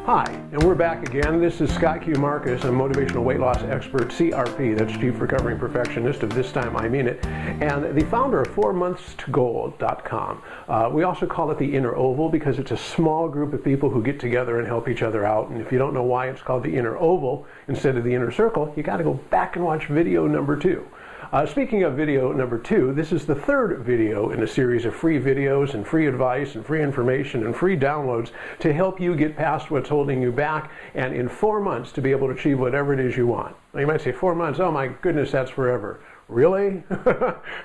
Hi, and we're back again. This is Scott Q. Marcus, a motivational weight loss expert, CRP, that's Chief Recovering Perfectionist of This Time I Mean It, and the founder of 4monthstogoal.com. We also call it the Inner Oval because it's a small group of people who get together and help each other out. And if you don't know why it's called the Inner Oval instead of the Inner Circle, you got to go back and watch video number 2. Speaking of video number 2, this is the third video in a series of free videos and free advice and free information and free downloads to help you get past what's holding you back and in 4 months to be able to achieve whatever it is you want. Now you might say 4 months, oh my goodness, that's forever. Really?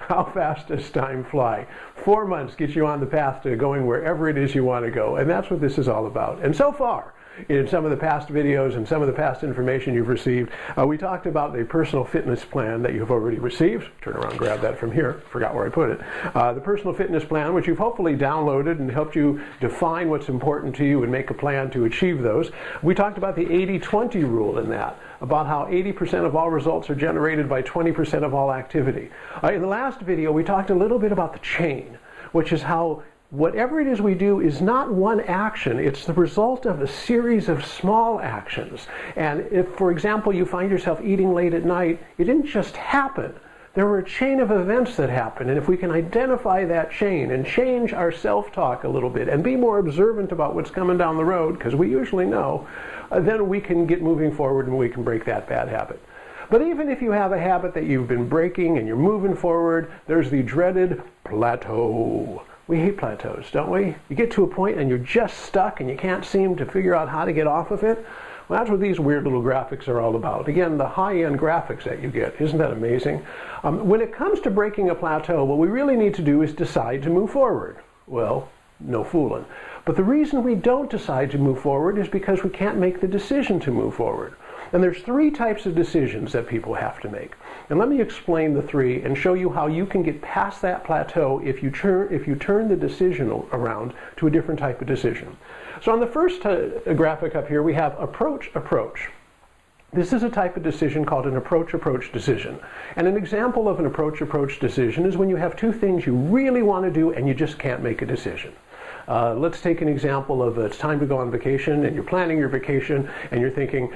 How fast does time fly? 4 months gets you on the path to going wherever it is you want to go, and that's what this is all about. And so far, in some of the past videos and some of the past information you've received, we talked about the personal fitness plan that you've already received. Turn around, grab that from here. Forgot where I put it. The personal fitness plan, which you've hopefully downloaded and helped you define what's important to you and make a plan to achieve those. We talked about the 80-20 rule in that, about how 80% of all results are generated by 20% of all activity. In the last video, we talked a little bit about the chain, which is how whatever it is we do is not one action, it's the result of a series of small actions. And if, for example, you find yourself eating late at night, it didn't just happen. There were a chain of events that happened, and if we can identify that chain and change our self-talk a little bit and be more observant about what's coming down the road, because we usually know, then we can get moving forward and we can break that bad habit. But even if you have a habit that you've been breaking and you're moving forward, there's the dreaded plateau. We hate plateaus, don't we? You get to a point and you're just stuck and you can't seem to figure out how to get off of it. Well, that's what these weird little graphics are all about. Again, the high-end graphics that you get. Isn't that amazing? When it comes to breaking a plateau, what we really need to do is decide to move forward. Well, no fooling. But the reason we don't decide to move forward is because we can't make the decision to move forward. And there's 3 types of decisions that people have to make. And let me explain the 3 and show you how you can get past that plateau if you turn the decision around to a different type of decision. So on the first graphic up here, we have approach. This is a type of decision called an approach decision. And an example of an approach decision is when you have 2 things you really want to do and you just can't make a decision. Let's take an example of it's time to go on vacation and you're planning your vacation and you're thinking,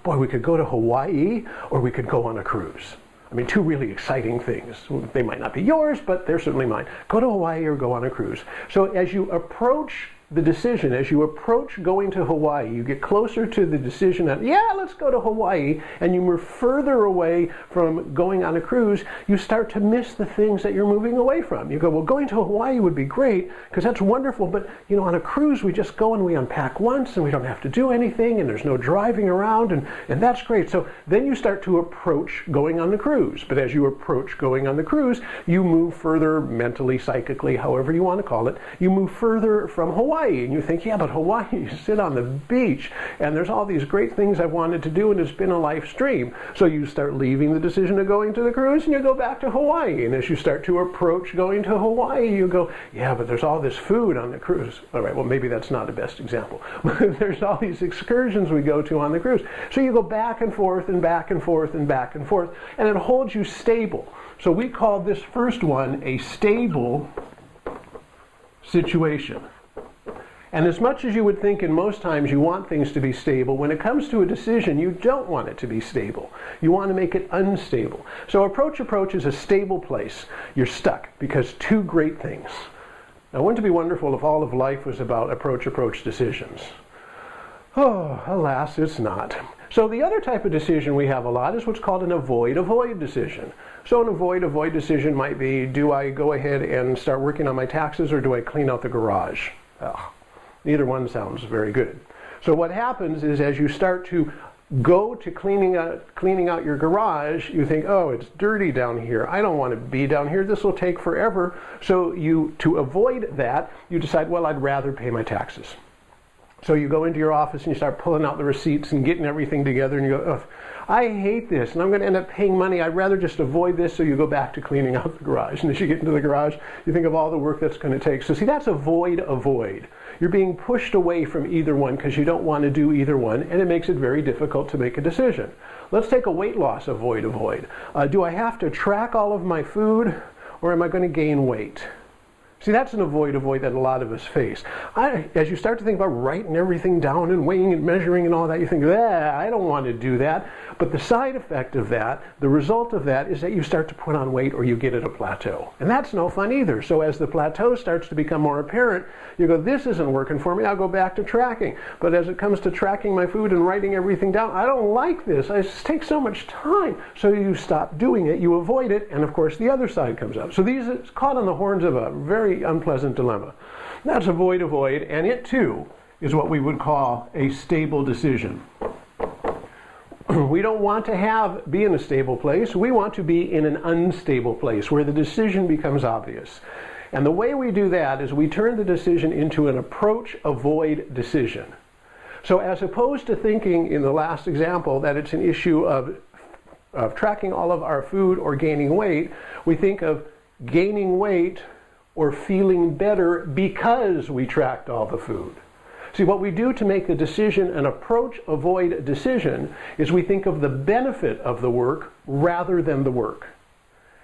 boy, we could go to Hawaii or we could go on a cruise. I mean, 2 really exciting things. They might not be yours, but they're certainly mine. Go to Hawaii or go on a cruise. So as you approach the decision, as you approach going to Hawaii, you get closer to the decision that, yeah, let's go to Hawaii, and you move further away from going on a cruise, you start to miss the things that you're moving away from. You go, well, going to Hawaii would be great, because that's wonderful, but, you know, on a cruise, we just go and we unpack once, and we don't have to do anything, and there's no driving around, and that's great. So then you start to approach going on the cruise. But as you approach going on the cruise, you move further mentally, psychically, however you want to call it, you move further from Hawaii. And you think, yeah, but Hawaii, you sit on the beach, and there's all these great things I've wanted to do, and it's been a life dream. So you start leaving the decision of going to the cruise, and you go back to Hawaii. And as you start to approach going to Hawaii, you go, yeah, but there's all this food on the cruise. All right, well, maybe that's not the best example. There's all these excursions we go to on the cruise. So you go back and forth and back and forth and back and forth, and it holds you stable. So we call this first one a stable situation. And as much as you would think in most times you want things to be stable, when it comes to a decision, you don't want it to be stable. You want to make it unstable. So approach is a stable place. You're stuck because 2 great things. Now, wouldn't it be wonderful if all of life was about approach decisions? Oh, alas, it's not. So the other type of decision we have a lot is what's called an avoid decision. So an avoid decision might be, do I go ahead and start working on my taxes or do I clean out the garage? Oh. Neither one sounds very good. So what happens is as you start to go to cleaning out your garage, you think, oh, it's dirty down here. I don't want to be down here. This will take forever. So to avoid that, you decide, well, I'd rather pay my taxes. So you go into your office and you start pulling out the receipts and getting everything together and you go, oh, I hate this and I'm going to end up paying money. I'd rather just avoid this. So you go back to cleaning out the garage. And as you get into the garage, you think of all the work that's going to take. So see, that's avoid. You're being pushed away from either one because you don't want to do either one, and it makes it very difficult to make a decision. Let's take a weight loss avoid. Do I have to track all of my food or am I going to gain weight? See, that's an avoid that a lot of us face. As you start to think about writing everything down and weighing and measuring and all that, you think, I don't want to do that. But the side effect of that, the result of that, is that you start to put on weight or you get at a plateau. And that's no fun either. So as the plateau starts to become more apparent, you go, this isn't working for me, I'll go back to tracking. But as it comes to tracking my food and writing everything down, I don't like this. It just takes so much time. So you stop doing it, you avoid it, and of course the other side comes up. So these are caught on the horns of a very unpleasant dilemma. That's avoid, and it too is what we would call a stable decision. We don't want to be in a stable place. We want to be in an unstable place where the decision becomes obvious. And the way we do that is we turn the decision into an approach, avoid decision. So as opposed to thinking in the last example that it's an issue of tracking all of our food or gaining weight, we think of gaining weight or feeling better because we tracked all the food. See, what we do to make the decision an approach, avoid decision is we think of the benefit of the work rather than the work.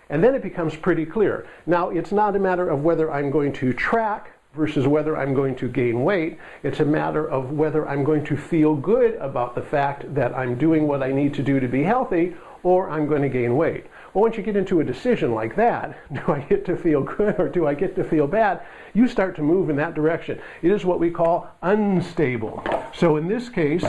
And then it becomes pretty clear. Now, it's not a matter of whether I'm going to track versus whether I'm going to gain weight. It's a matter of whether I'm going to feel good about the fact that I'm doing what I need to do to be healthy or I'm going to gain weight. Well, once you get into a decision like that, do I get to feel good or do I get to feel bad? You start to move in that direction. It is what we call unstable. So in this case,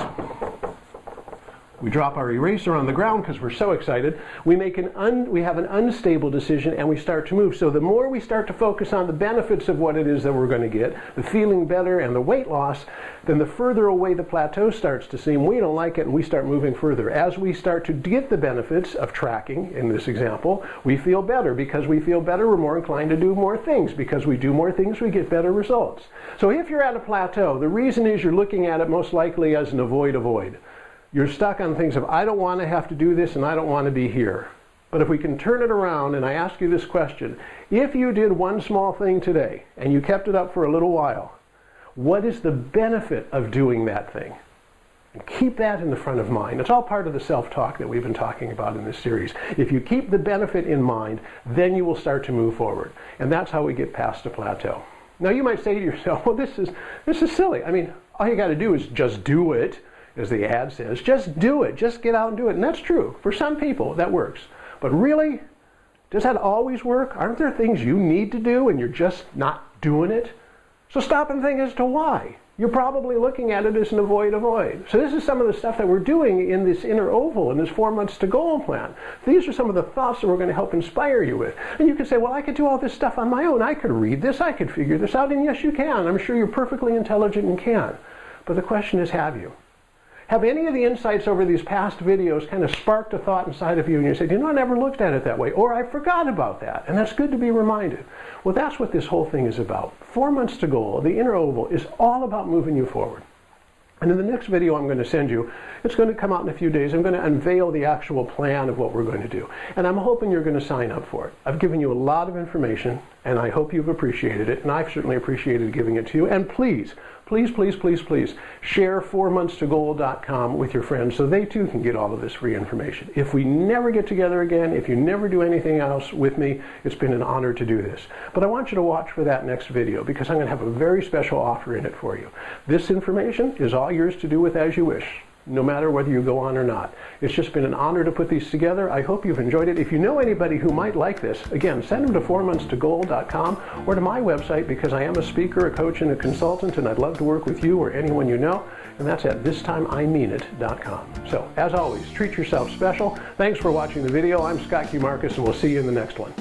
we drop our eraser on the ground because we're so excited. We have an unstable decision and we start to move. So the more we start to focus on the benefits of what it is that we're going to get, the feeling better and the weight loss, then the further away the plateau starts to seem, we don't like it and we start moving further. As we start to get the benefits of tracking, in this example, we feel better. Because we feel better, we're more inclined to do more things. Because we do more things, we get better results. So if you're at a plateau, the reason is you're looking at it most likely as an avoid. You're stuck on things of, I don't want to have to do this and I don't want to be here. But if we can turn it around and I ask you this question, if you did one small thing today and you kept it up for a little while, what is the benefit of doing that thing? And keep that in the front of mind. It's all part of the self-talk that we've been talking about in this series. If you keep the benefit in mind, then you will start to move forward. And that's how we get past a plateau. Now you might say to yourself, well, this is silly. I mean, all you got to do is just do it. As the ad says, just do it, just get out and do it. And that's true. For some people, that works. But really, does that always work? Aren't there things you need to do and you're just not doing it? So stop and think as to why. You're probably looking at it as an avoid. So this is some of the stuff that we're doing in this inner oval, in this 4 months to goal plan. These are some of the thoughts that we're going to help inspire you with. And you can say, well, I could do all this stuff on my own. I could read this, I could figure this out. And yes, you can. I'm sure you're perfectly intelligent and can. But the question is, have you? Have any of the insights over these past videos kind of sparked a thought inside of you and you said, I never looked at it that way, or I forgot about that, and that's good to be reminded. Well, that's what this whole thing is about. 4 months to goal, the inner oval, is all about moving you forward. And in the next video I'm going to send you, it's going to come out in a few days, I'm going to unveil the actual plan of what we're going to do. And I'm hoping you're going to sign up for it. I've given you a lot of information, and I hope you've appreciated it, and I've certainly appreciated giving it to you. And please share 4monthstogoal.com with your friends so they too can get all of this free information. If we never get together again, if you never do anything else with me, it's been an honor to do this. But I want you to watch for that next video because I'm going to have a very special offer in it for you. This information is all yours to do with as you wish, no matter whether you go on or not. It's just been an honor to put these together. I hope you've enjoyed it. If you know anybody who might like this, again, send them to 4monthstogoal.com or to my website because I am a speaker, a coach, and a consultant, and I'd love to work with you or anyone you know, and that's at thistimeImeanit.com. So, as always, treat yourself special. Thanks for watching the video. I'm Scott Q. Marcus, and we'll see you in the next one.